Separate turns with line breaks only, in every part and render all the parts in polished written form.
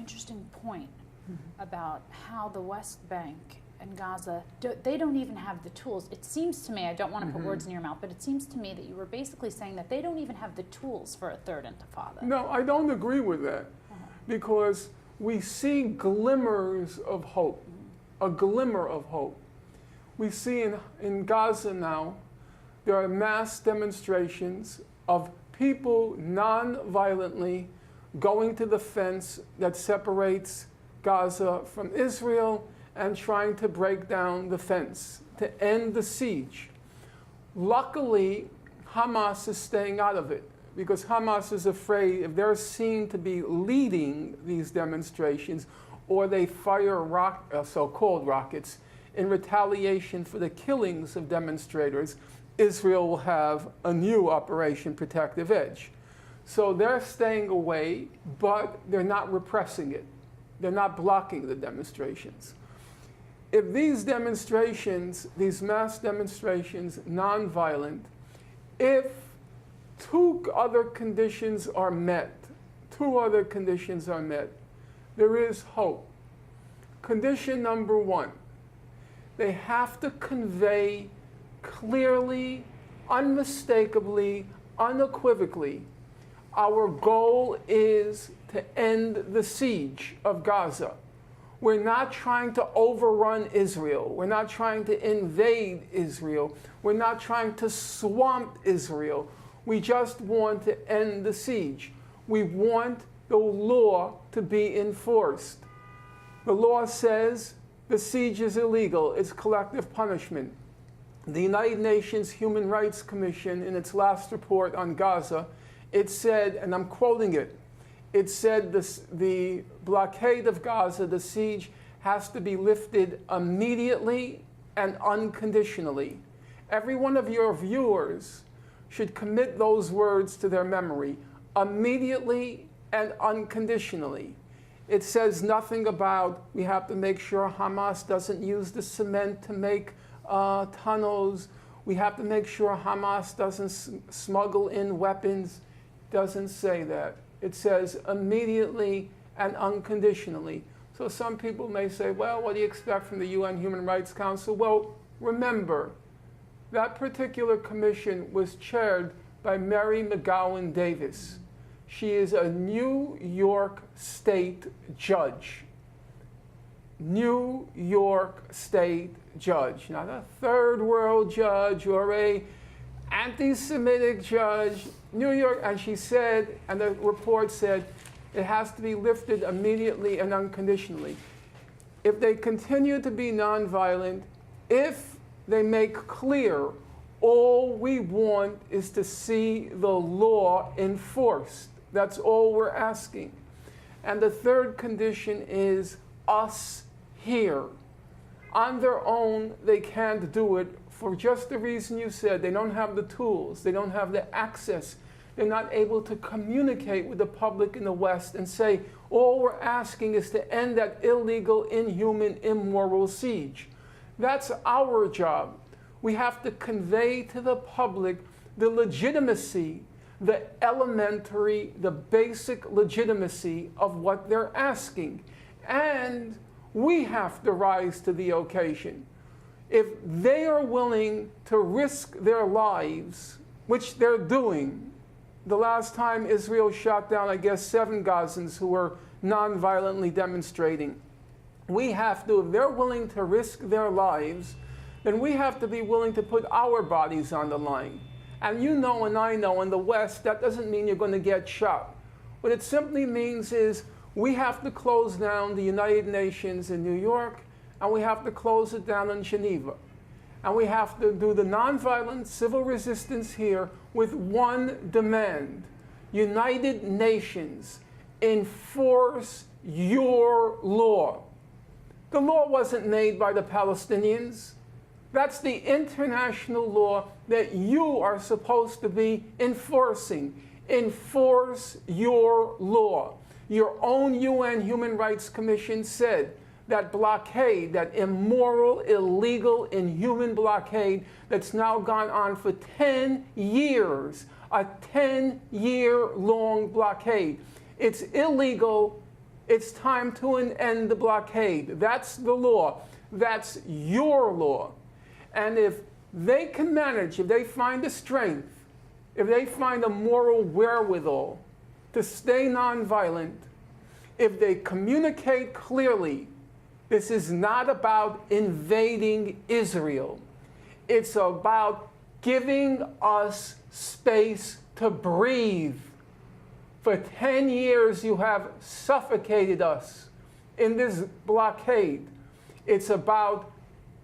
interesting point about how the West Bank and Gaza, they don't even have the tools. It seems to me, I don't want to put words in your mouth, but it seems to me that you were basically saying that they don't even have the tools for a third intifada.
No, I don't agree with that, because we see glimmers of hope, a glimmer of hope. We see in Gaza now, there are mass demonstrations of people non-violently going to the fence that separates Gaza from Israel and trying to break down the fence to end the siege. Luckily, Hamas is staying out of it, because Hamas is afraid if they're seen to be leading these demonstrations, or they fire so-called rockets in retaliation for the killings of demonstrators, Israel will have a new Operation Protective Edge. So they're staying away, but they're not repressing it. They're not blocking the demonstrations. If these demonstrations, these mass demonstrations, nonviolent, if two other conditions are met, there is hope. Condition number one, they have to convey clearly, unmistakably, unequivocally, our goal is to end the siege of Gaza. We're not trying to overrun Israel. We're not trying to invade Israel. We're not trying to swamp Israel. We just want to end the siege. We want the law to be enforced. The law says the siege is illegal. It's collective punishment. The United Nations Human Rights Commission, in its last report on Gaza, it said, and I'm quoting it, it said the blockade of Gaza, the siege, has to be lifted immediately and unconditionally. Every one of your viewers should commit those words to their memory, immediately and unconditionally. It says nothing about we have to make sure Hamas doesn't use the cement to make tunnels. We have to make sure Hamas doesn't smuggle in weapons. Doesn't say that. It says immediately and unconditionally. So some people may say, well, what do you expect from the UN Human Rights Council? Well, remember, that particular commission was chaired by Mary McGowan Davis. She is a New York State judge. New York State judge, not a third world judge or a anti-Semitic judge, New York, and she said, and the report said, it has to be lifted immediately and unconditionally. If they continue to be nonviolent, if they make clear all we want is to see the law enforced, that's all we're asking. And the third condition is us here. On their own, they can't do it for just the reason you said. They don't have the tools. They don't have the access. They're not able to communicate with the public in the West and say, all we're asking is to end that illegal, inhuman, immoral siege. That's our job. We have to convey to the public the legitimacy, the elementary, the basic legitimacy of what they're asking. And we have to rise to the occasion. If they are willing to risk their lives, which they're doing, the last time Israel shot down, I guess, 7 Gazans who were non-violently demonstrating. We have to, if they're willing to risk their lives, then we have to be willing to put our bodies on the line. And you know and I know in the West, that doesn't mean you're going to get shot. What it simply means is we have to close down the United Nations in New York, and we have to close it down in Geneva. And we have to do the nonviolent civil resistance here with one demand. United Nations, enforce your law. The law wasn't made by the Palestinians. That's the international law that you are supposed to be enforcing. Enforce your law. Your own UN Human Rights Commission said that blockade, that immoral, illegal, inhuman blockade that's now gone on for 10 years, a 10-year-long blockade. It's illegal, It's time to end the blockade. That's the law. That's your law. And if they can manage, if they find the strength, if they find a moral wherewithal to stay nonviolent, if they communicate clearly, this is not about invading Israel. It's about giving us space to breathe. For 10 years, you have suffocated us in this blockade. It's about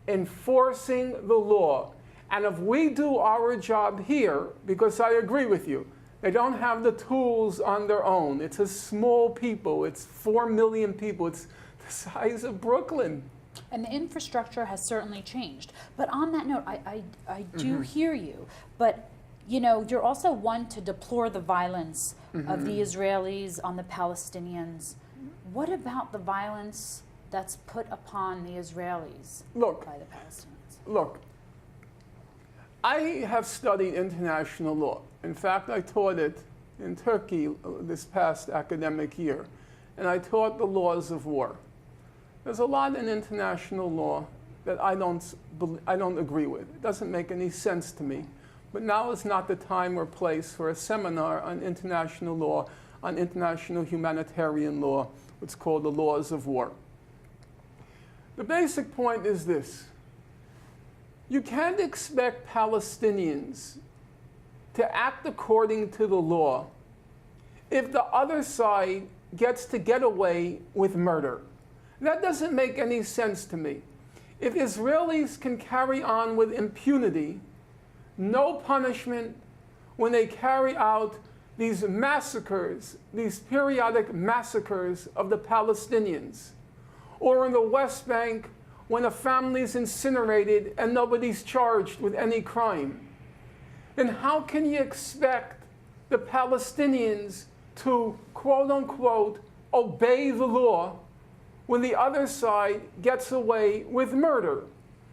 enforcing the law. And if we do our job here, because I agree with you, they don't have the tools on their own. It's a small people. It's 4 million people. It's the size of Brooklyn.
And the infrastructure has certainly changed. But on that note, I do hear you. But, you know, you're also one to deplore the violence of the Israelis on the Palestinians. What about the violence that's put upon the Israelis by the Palestinians?
Look, I have studied international law. In fact, I taught it in Turkey this past academic year. And I taught the laws of war. There's a lot in international law that I don't agree with. It doesn't make any sense to me. But now is not the time or place for a seminar on international law, on international humanitarian law, what's called the laws of war. The basic point is this. You can't expect Palestinians to act according to the law if the other side gets to get away with murder. That doesn't make any sense to me. If Israelis can carry on with impunity, no punishment, when they carry out these massacres, these periodic massacres of the Palestinians, or in the West Bank, when a family is incinerated and nobody's charged with any crime, then how can you expect the Palestinians to, quote unquote, obey the law when the other side gets away with murder?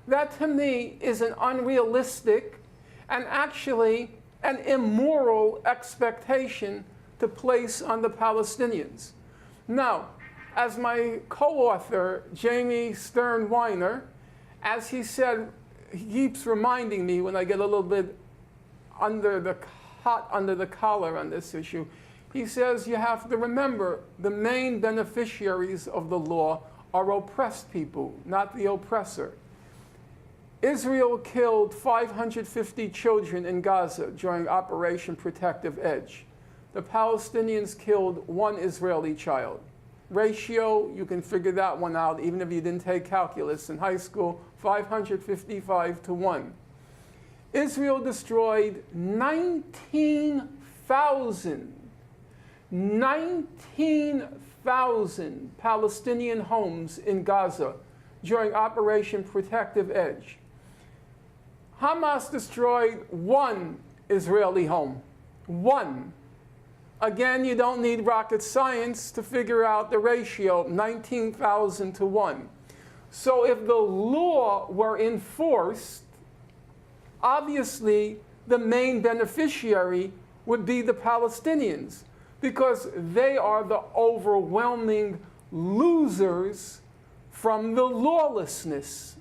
That to me is an unrealistic and actually an immoral expectation to place on the Palestinians. Now, as my co-author, Jamie Stern Weiner, as he said, he keeps reminding me when I get a little bit hot under the collar on this issue, he says you have to remember the main beneficiaries of the law are oppressed people, not the oppressor. Israel killed 550 children in Gaza during Operation Protective Edge. The Palestinians killed 1 Israeli child. Ratio, you can figure that one out, even if you didn't take calculus in high school, 555 to 1. Israel destroyed 19,000 Palestinian homes in Gaza during Operation Protective Edge. Hamas destroyed 1 Israeli home. 1. Again, you don't need rocket science to figure out the ratio, 19,000 to 1. So if the law were enforced, obviously the main beneficiary would be the Palestinians, because they are the overwhelming losers from the lawlessness.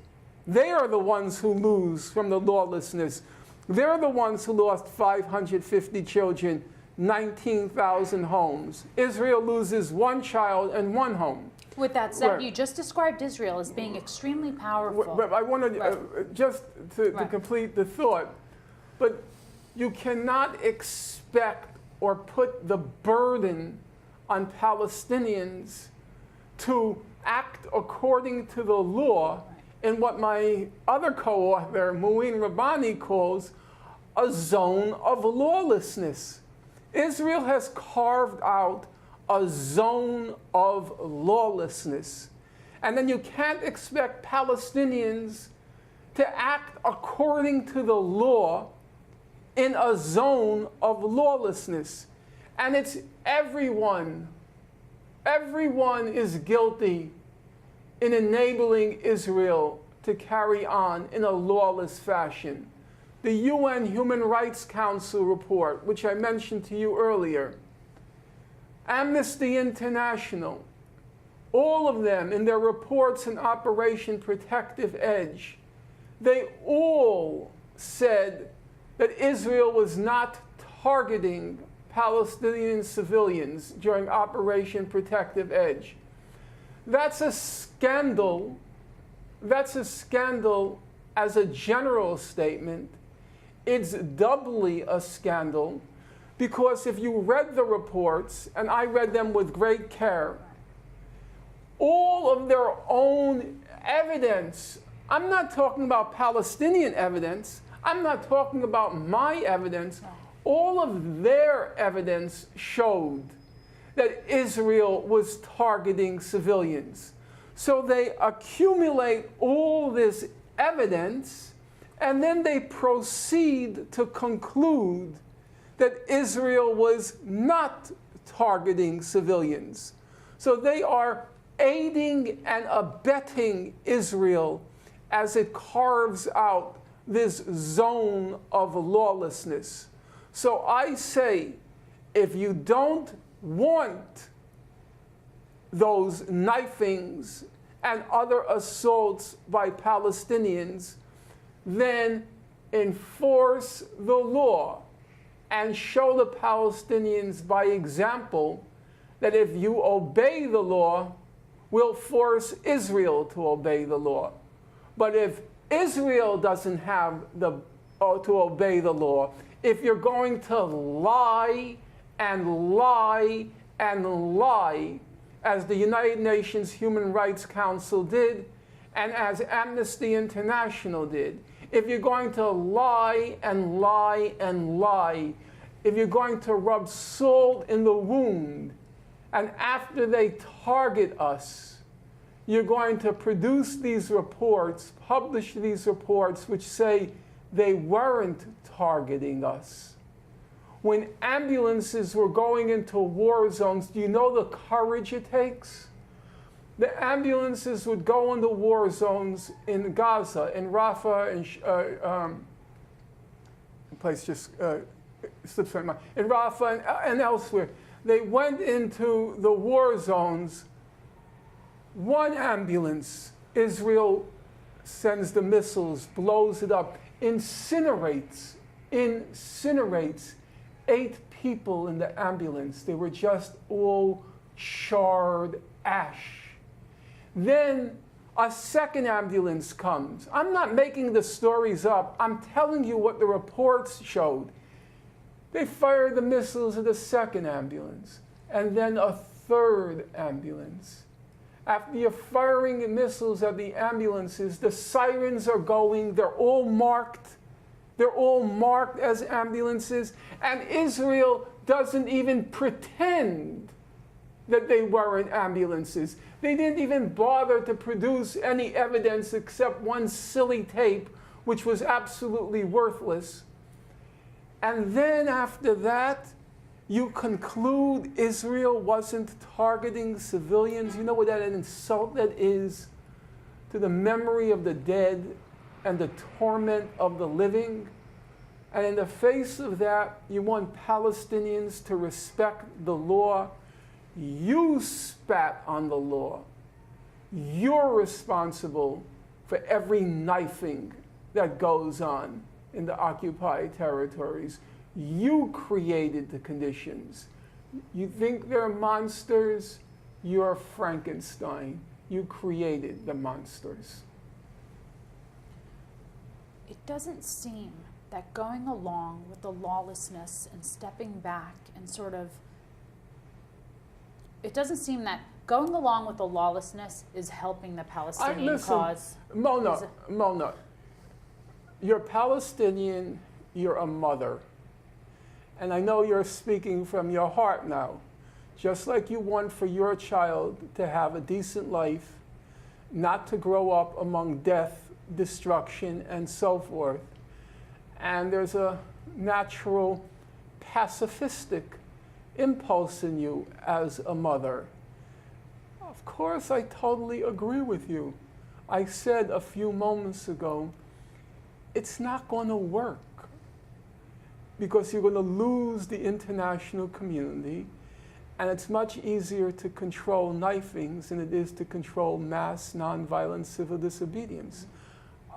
They are the ones who lose from the lawlessness. They're the ones who lost 550 children, 19,000 homes. Israel loses 1 child and 1 home.
With that said, you just described Israel as being extremely powerful.
But I want to, just to complete the thought, but you cannot expect or put the burden on Palestinians to act according to the law in what my other co-author, Muin Rabbani, calls a zone of lawlessness. Israel has carved out a zone of lawlessness. And then you can't expect Palestinians to act according to the law in a zone of lawlessness. And it's everyone. Everyone is guilty in enabling Israel to carry on in a lawless fashion. The UN Human Rights Council report, which I mentioned to you earlier, Amnesty International, all of them in their reports in Operation Protective Edge, they all said that Israel was not targeting Palestinian civilians during Operation Protective Edge. That's a scandal. That's a scandal as a general statement. It's doubly a scandal because if you read the reports, and I read them with great care, all of their own evidence, I'm not talking about Palestinian evidence, I'm not talking about my evidence, all of their evidence showed that Israel was targeting civilians. So they accumulate all this evidence, and then they proceed to conclude that Israel was not targeting civilians. So they are aiding and abetting Israel as it carves out this zone of lawlessness. So I say, if you don't want those knifings and other assaults by Palestinians, then enforce the law and show the Palestinians by example that if you obey the law, we'll force Israel to obey the law. But if Israel doesn't have to obey the law, if you're going to lie and lie and lie, as the United Nations Human Rights Council did, and as Amnesty International did, if you're going to lie and lie and lie, if you're going to rub salt in the wound, and after they target us, you're going to produce these reports, publish these reports which say they weren't targeting us. When ambulances were going into war zones, do you know the courage it takes? The ambulances would go into war zones in Gaza, in Rafah, place just slips my mind, in Rafah and elsewhere. They went into the war zones. One ambulance, Israel sends the missiles, blows it up, incinerates 8 people in the ambulance. They were just all charred ash. Then a second ambulance comes. I'm not making the stories up. I'm telling you what the reports showed. They fired the missiles at the second ambulance, and then a third ambulance. After you're firing missiles at the ambulances, the sirens are going, they're all marked. They're all marked as ambulances, and Israel doesn't even pretend that they weren't ambulances. They didn't even bother to produce any evidence except one silly tape, which was absolutely worthless. And then after that, you conclude Israel wasn't targeting civilians. You know what an insult that is to the memory of the dead and the torment of the living. And in the face of that, you want Palestinians to respect the law. You spat on the law. You're responsible for every knifing that goes on in the occupied territories. You created the conditions. You think they're monsters? You're Frankenstein. You created the monsters.
It doesn't seem that going along with the lawlessness and stepping back and it doesn't seem that going along with the lawlessness is helping the Palestinian cause.
Mona, you're Palestinian, you're a mother. And I know you're speaking from your heart now. Just like you want for your child to have a decent life, not to grow up among death, destruction, and so forth. And there's a natural pacifistic impulse in you as a mother. Of course, I totally agree with you. I said a few moments ago, it's not going to work because you're going to lose the international community And it's much easier to control knifings than it is to control mass nonviolent civil disobedience.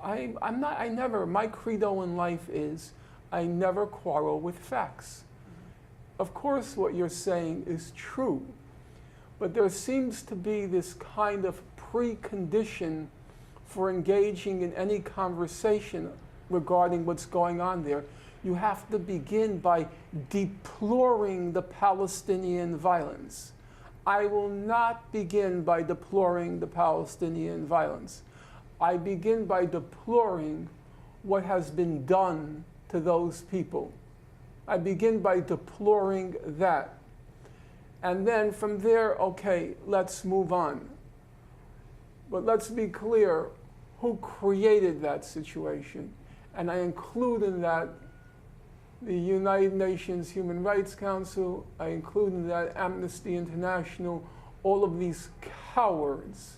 My credo in life is I never quarrel with facts. Of course, what you're saying is true, but there seems to be this kind of precondition for engaging in any conversation regarding what's going on there. You have to begin by deploring the Palestinian violence. I will not begin by deploring the Palestinian violence. I begin by deploring what has been done to those people. I begin by deploring that. And then from there, okay, let's move on. But let's be clear, who created that situation? And I include in that the United Nations Human Rights Council, I include in that Amnesty International, all of these cowards.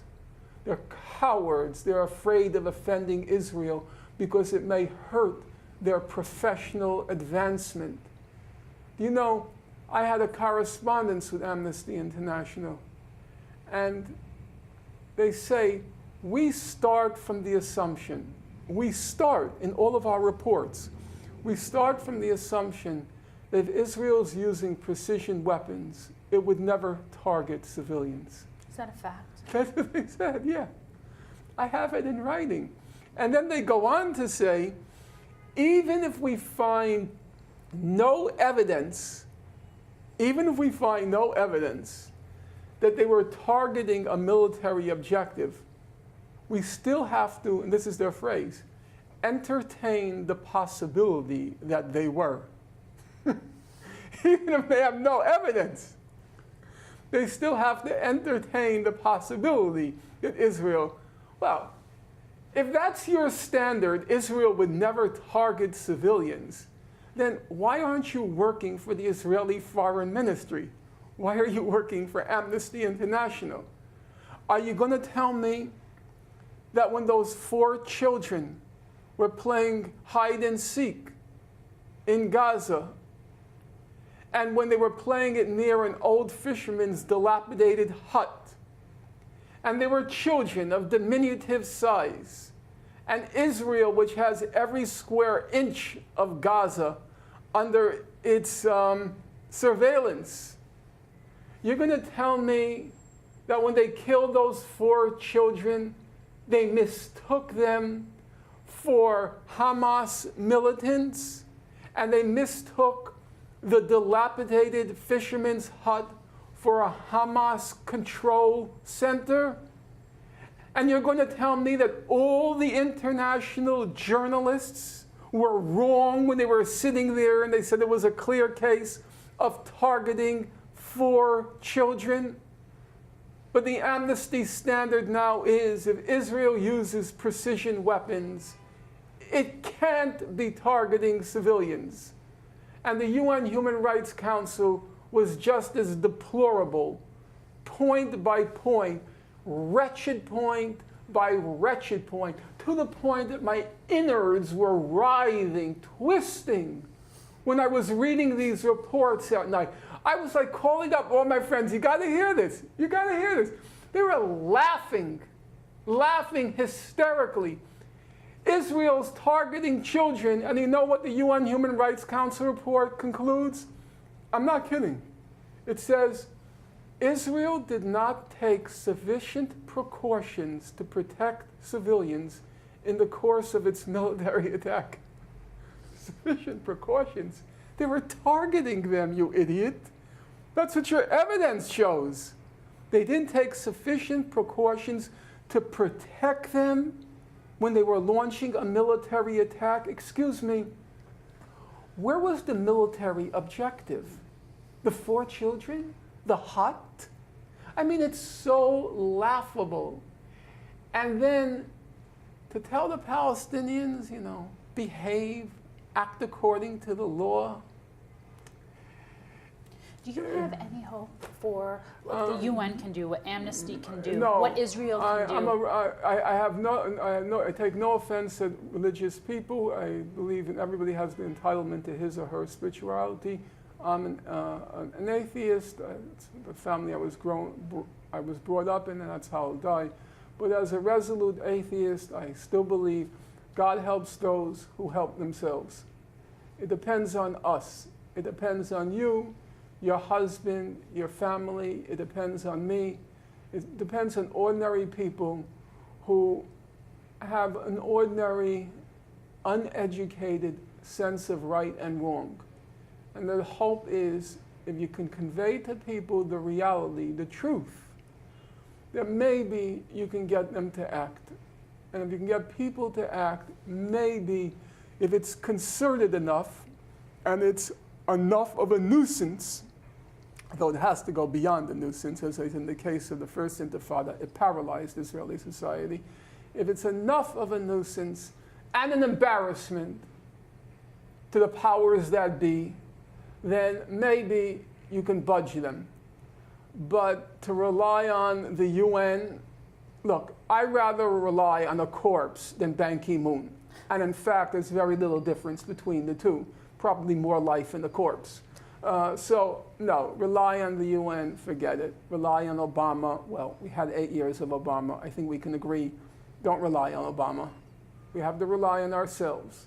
They're cowards. They're afraid of offending Israel because it may hurt their professional advancement. You know, I had a correspondence with Amnesty International, and they say, we start from the assumption, we start in all of our reports, we start from the assumption that if Israel's using precision weapons, it would never target civilians.
Is that a fact?
That's what they said, yeah. I have it in writing. And then they go on to say, even if we find no evidence, that they were targeting a military objective, we still have to, and this is their phrase, entertain the possibility that they were. Even if they have no evidence, they still have to entertain the possibility that Israel, well, if that's your standard, Israel would never target civilians, then why aren't you working for the Israeli Foreign Ministry? Why are you working for Amnesty International? Are you going to tell me that when those 4 children were playing hide and seek in Gaza, and when they were playing it near an old fisherman's dilapidated hut, and they were children of diminutive size, and Israel, which has every square inch of Gaza under its surveillance, you're going to tell me that when they killed those 4 children, they mistook them for Hamas militants, and they mistook the dilapidated fisherman's hut for a Hamas control center? And you're going to tell me that all the international journalists were wrong when they were sitting there and they said it was a clear case of targeting 4 children? But the Amnesty standard now is if Israel uses precision weapons, it can't be targeting civilians. And the UN Human Rights Council was just as deplorable, point by point, wretched point by wretched point, to the point that my innards were writhing, twisting, when I was reading these reports at night. I was like calling up all my friends, you got to hear this, you got to hear this. They were laughing hysterically. Israel's targeting children, and you know what the UN Human Rights Council report concludes? I'm not kidding. It says, Israel did not take sufficient precautions to protect civilians in the course of its military attack. Sufficient precautions? They were targeting them, you idiot. That's what your evidence shows. They didn't take sufficient precautions to protect them when they were launching a military attack. Excuse me, where was the military objective? The 4 children? The hut? I mean, it's so laughable. And then to tell the Palestinians, behave, act according to the law.
Do you have any hope for what the UN can do, what Amnesty can do,
no,
what Israel can do?
I take no offense at religious people. I believe that everybody has the entitlement to his or her spirituality. I'm an atheist. It's the family I was brought up in, and that's how I'll die. But as a resolute atheist, I still believe God helps those who help themselves. It depends on us. It depends on you, your husband, your family. It depends on me. It depends on ordinary people who have an ordinary, uneducated sense of right and wrong. And the hope is, if you can convey to people the reality, the truth, that maybe you can get them to act. And if you can get people to act, maybe if it's concerted enough and it's enough of a nuisance, though it has to go beyond the nuisance, as in the case of the first Intifada, it paralyzed Israeli society. If it's enough of a nuisance and an embarrassment to the powers that be, then maybe you can budge them. But to rely on the UN, look, I'd rather rely on a corpse than Ban Ki-moon. And in fact, there's very little difference between the two. Probably more life in the corpse. So, no, rely on the UN, forget it. Rely on Obama. Well, we had 8 years of Obama. I think we can agree, don't rely on Obama. We have to rely on ourselves.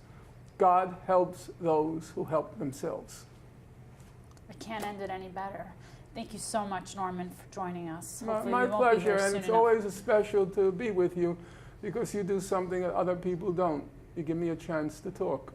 God helps those who help themselves.
I can't end it any better. Thank you so much, Norman, for joining us.
My pleasure, and it's always a special to be with you because you do something that other people don't. You give me a chance to talk.